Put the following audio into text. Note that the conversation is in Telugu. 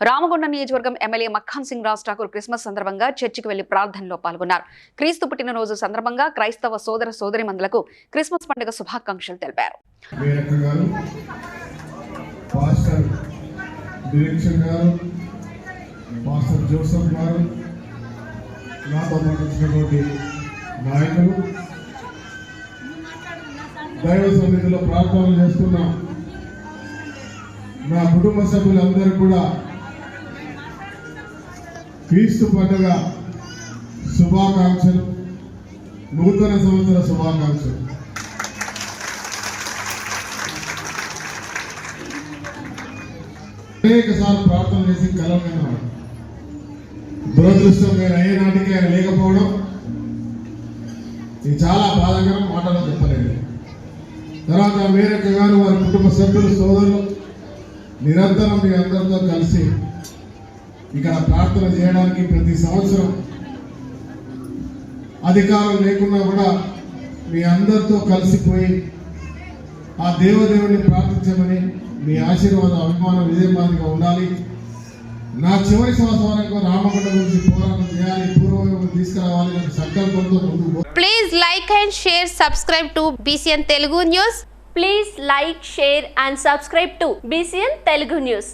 రామగుండం నియోజకవర్గం ఎమ్మెల్యే మక్ఖాన్ సింగ్ రాజ్ ఠాకూర్ క్రిస్మస్ సందర్భంగా చర్చికి వెళ్లి ప్రార్థనలో పాల్గొన్నారు. క్రీస్తు పుట్టినరోజు సందర్భంగా క్రైస్తవ సోదర సోదరీమణులకు క్రిస్మస్ పండుగ శుభాకాంక్షలు తెలిపారు. దైవ సన్నిధిలో ప్రార్థనలు చేస్తున్నా నా కుటుంబ సభ్యులందరూ కూడా క్రీస్తు పండుగ శుభాకాంక్షలు, నూతన సంవత్సర శుభాకాంక్షలు. అనేక సార్లు ప్రార్థన చేసి కలవగలిగినాడు. దురదృష్టం నేను అయ్యే నాటికి ఆయన లేకపోవడం ఇది చాలా బాధాకరం, మాటలో చెప్పలేదు. తర్వాత మేరక్క గారు వారి కుటుంబ సభ్యులు సోదరులు నిరంతరం మీ అందరితో కలిసి ఇక్కడ ప్రార్థన చేయడానికి ప్రతి సంవత్సరం అధికారం లేకున్నా కూడా మీ అందరితో కలిసిపోయి ఆ దేవదేవుని ప్రార్థించమని మీ ఆశీర్వాద అభిమానం విజయమాదిగా ఉండాలి. నా చివరి శ్వాస వరకు రామగుండం గురించి పోరాటం చేయాలి, పూర్వం తీసుకురావాలి అనే సంకల్పంతో ముందుకు. Please like and share, subscribe to BCN Telugu News. Please like, share and subscribe to BCN Telugu News.